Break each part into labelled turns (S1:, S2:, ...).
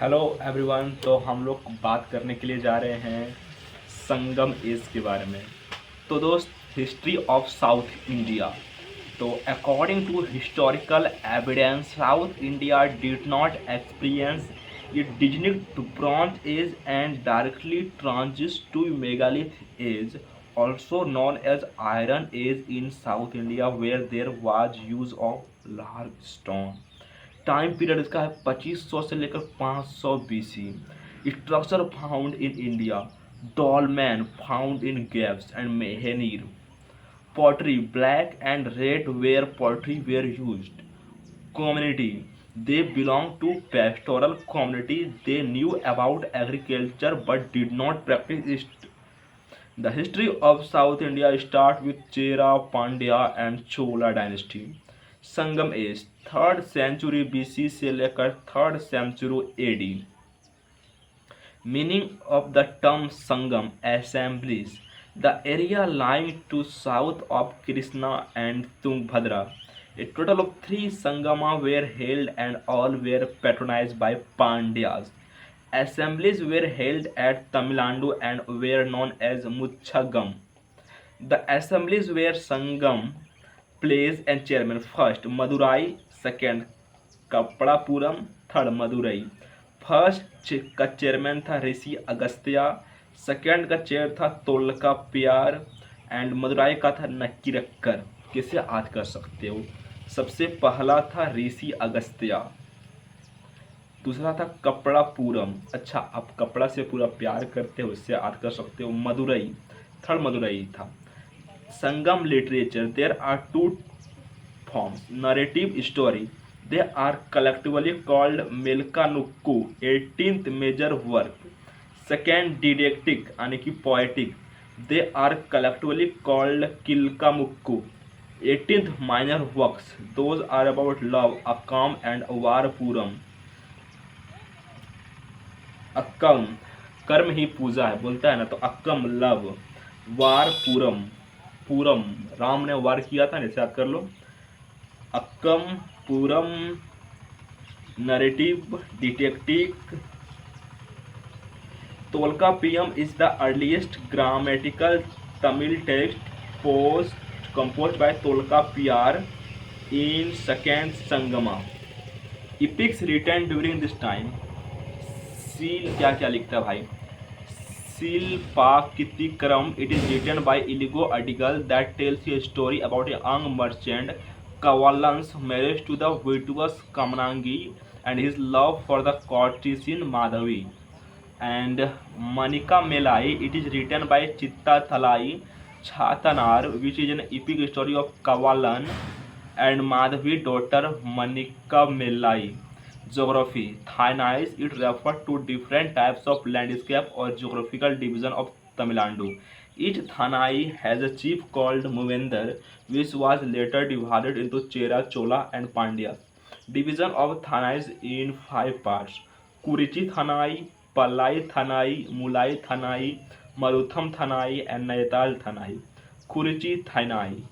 S1: Hello everyone. तो हम लोग बात करने के लिए जा रहे हैं संगम एज के बारे में। तो दोस्त, हिस्ट्री ऑफ साउथ इंडिया। तो according to historical evidence, south India did not experience indigenic to bronze age and directly transit to megalith age, also known as iron age in south india, where there was use of large stone। Time period इसका है 2500 से लेकर 500 BC। Structure found in India, dolmen found in caves and menhir. Pottery, black and red ware pottery ware used. community, they belong to pastoral community, they knew about agriculture but did not practice it। The history of South India starts with Chera, Pandya and Chola dynasty। Sangam age 3rd century BC से लेकर 3rd century AD। Meaning of the term Sangam, assemblies, the area lying to south of Krishna and Tungabhadra। A total of 3 Sangama were held and all were patronized by Pandyas। Assemblies were held at Tamil Nadu and were known as Muchagam। The assemblies were Sangam, place and chairman: first Madurai, second Kapadapuram, third Madurai। First का chairman था ऋषि Agastya, second का chair था तोलका प्यार and Madurai का था नक्कीरक्कर। किसे याद कर सकते हो? सबसे पहला था ऋषि अगस्त्या, दूसरा था कपड़ा पूरम। अच्छा, आप कपड़ा से पूरा प्यार करते हो, इससे याद कर सकते हो। मदुरई, थर्ड मदुरई था। Sangam literature, there are two forms: narrative story, they are collectively called Melkanukku, 18th major work। second didactic यानी कि poetic, they are collectively called Kilkamukku, 18th minor works, those are about love, Akkam and Varpuram। Akkam कर्म ही पूजा है, बोलता है ना, तो Akkam love, वार पूरम, पूरम राम ने वार किया था, इसे याद कर लो। Akam, Puram, narrative, detective. Tolkappiyam is the earliest grammatical Tamil text post composed by Tolkappiyar in second Sangama। Epics written during this time, seal क्या क्या लिखता है भाई? Silpakitikram, it is written by Iligo Adigal that tells a story about a young merchant Kawalan's marriage to the virtuous Kamnangi and his love for the courtesan Madhavi। And Manika Melai, it is written by Chitta Thalai Chhatanar, which is an epic story of Kawalan and Madhavi daughter Manika Melai। Geography, Thanais, it refers to different types of landscape or geographical division of Tamil Nadu। Each Thanai has a chief called Muvendar, which was later divided into Chera, Chola and Pandya। Division of Thanais in 5 parts: Kurichi Thanai, Palai Thanai, Mulai Thanai, Marutham Thanai and Nayatal Thanai। Kurichi Thanai,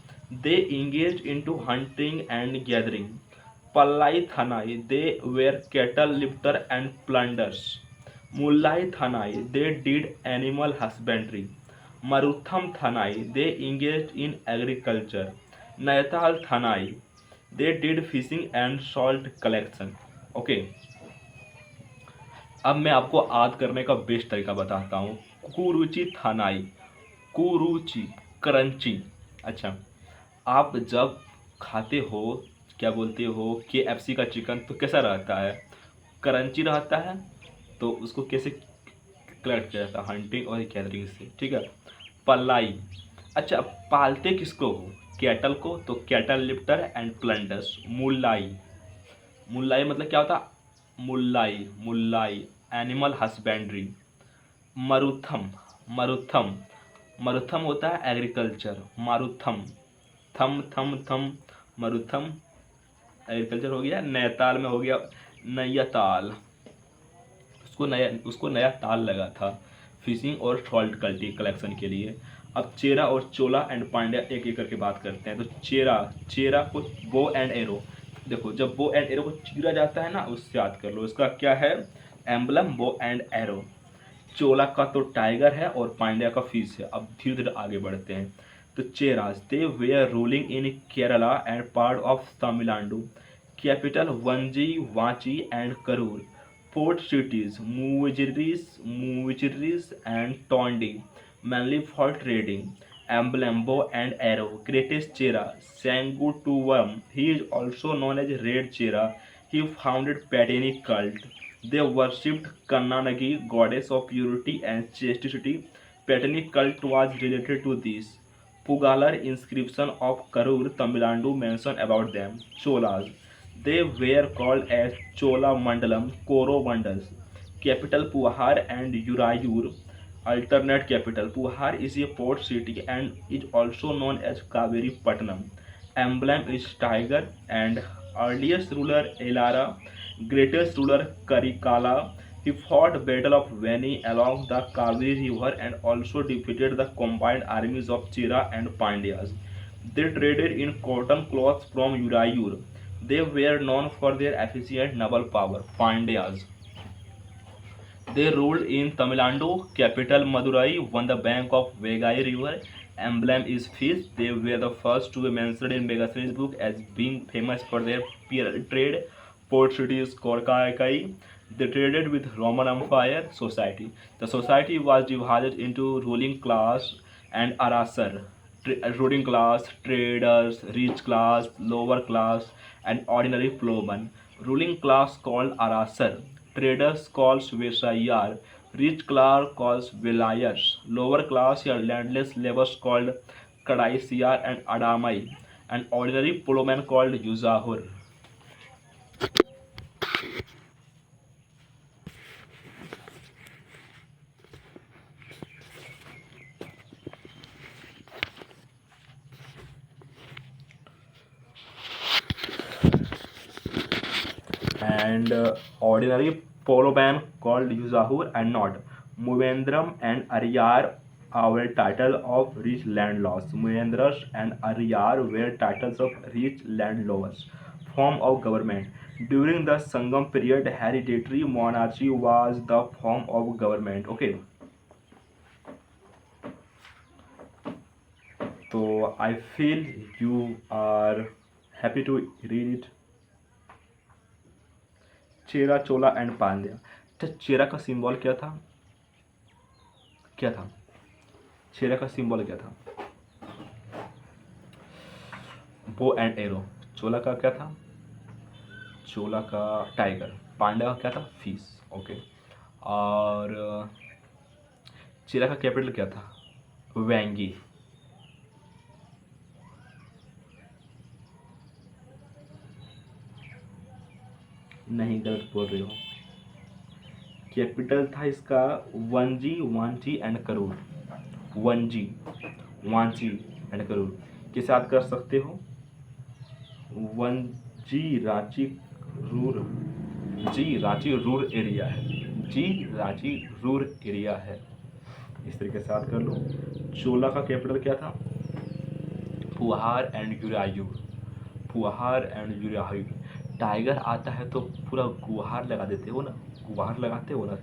S1: they engaged into hunting and gathering। Pallai Thanai, they were cattle lifter and plunderers। Mullai Thanai, they did animal husbandry। Marutham Thanai, they engaged in agriculture। Nayatal Thanai, they did fishing and salt collection। Okay, अब मैं आपको याद करने का best तरीका बताता हूँ। कुरुचि थानाई, कुरुचि करंची। अच्छा, आप जब खाते हो, क्या बोलते हो, KFC का चिकन, तो कैसा रहता है? करंची रहता है। तो उसको कैसे कलेक्ट किया जाता है? हंटिंग और गैदरिंग से, ठीक है। पलाई, अच्छा, पालते किसको हो? कैटल को, तो कैटल लिफ्टर एंड प्लंडर्स। मुल्लाई, मुल्लाई मतलब क्या होता? मुल्लाई, मुल्लाई एनिमल हस्बेंड्री। मरुथम, मरुथम, मरुथम होता है एग्रीकल्चर। मारुथम, थम थम थम, मरुथम एग्रीकल्चर हो गया। नैताल में हो गया नैयाताल, उसको नया ताल लगा था फिशिंग और सॉल्ट कलेक्शन के लिए। अब चेरा और चोला एंड पांड्या एक एक करके बात करते हैं। तो चेरा, चेरा को बो एंड एरो, देखो जब बो एंड एरो को चीरा जाता है ना, उससे याद कर लो। इसका क्या है? Emblem bow and arrow. चोला का तो टाइगर है और पांड्या का फिश है। अब धीरे धीरे आगे बढ़ते हैं। तो Cheras they were ruling in Kerala and part of Tamil Nadu. Capital Vanji Vanchi and Karur. Port cities Muziris and Tondi, mainly for trading. Emblem, bow and arrow. Greatest Chera, Sangutuvam. He is also known as Red Chera. He founded Patani cult. They worshipped Kannanagi, goddess of purity and chastity. Patani cult was related to this. Pugalar inscription of Karur, Tamil Nadu mention about them. Cholas. They were called as Chola Mandalam, Koro Mandals. Capital Puhar and Urayur. Alternate capital. Puhar is a port city and is also known as Kaveri Patnam. Emblem is tiger and earliest ruler Elara, greatest ruler Karikala. He fought Battle of Veni along the Kaveri river and also defeated the combined armies of Chira and Pandyas. They traded in cotton cloths from Urayur. They were known for their efficient naval power. Pandyas. They ruled in Tamil Nadu, capital Madurai, on the bank of Vegai river. Emblem is fish. They were the first to be mentioned in Megasthenes book as being famous for their trade. Port city is Korkai. They traded with Roman Empire society. The society was divided into ruling class and arasar. Ruling class, traders, rich class, lower class, and ordinary plowman. Ruling class called arasar. Traders calls Vesayar, rich class calls Vilayas, lower class or landless laborers called Kadaisiyar and Adamai, and ordinary plowman called Yuzahur. And ordinary plowman called Yuzahur and not. Muvendram and Ariyar were title of rich landlords. Muvendras and Ariyar were titles of rich landlords. Form of government. During the Sangam period, hereditary monarchy was the form of government. Okay. So I feel you are happy to read it. Chera, Chola and Pandya. अच्छा, चेरा का symbol क्या था? क्या था चेरा का symbol क्या था? Bow and arrow. चोला का क्या था? चोला का टाइगर। पांड्या का क्या था? फिश। ओके। और चेरा का कैपिटल क्या था? वेंगी। नहीं, गलत बोल रहे हो। कैपिटल था इसका वंजी, वांची एंड करूर। वंजी, वांची एंड करूर। किसे याद कर सकते हो? वंजी रांची रूर, जी रांची रूर एरिया है। जी रांची रूर एरिया है। इस तरीके से याद कर लो। चोला का कैपिटल क्या था? Puhar and Uraiyur. Puhar and Uraiyur. Tiger आता है तो पूरा गुहार लगा देते हो ना, गुहार लगाते हो ना,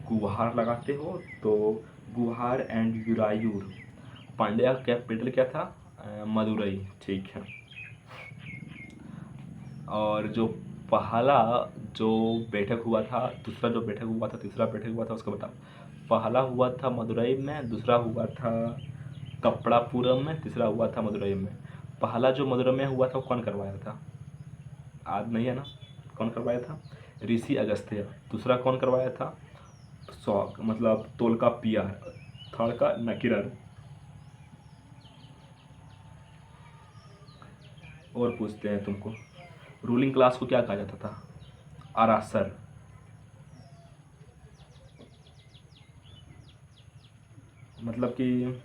S1: गुहार लगाते हो तो गुहार एंड युरायूर। पांड्या का कैपिटल क्या था? मदुरई। ठीक है। और जो पहला जो बैठक हुआ था, दूसरा जो बैठक हुआ था, तीसरा बैठक हुआ था, उसको बताओ। पहला हुआ था मदुरई में, दूसरा हुआ था कपड़ापुरम में, तीसरा हुआ था मदुरई में। पहला जो मदुरई में हुआ था वो कौन करवाया था? याद नहीं है ना? कौन करवाया था? ऋषि अगस्त्य। दूसरा कौन करवाया था? शौक मतलब तोल का पियर। थर्ड का नकीरर। और पूछते हैं तुमको, रूलिंग क्लास को क्या कहा जाता था? आरासर। मतलब कि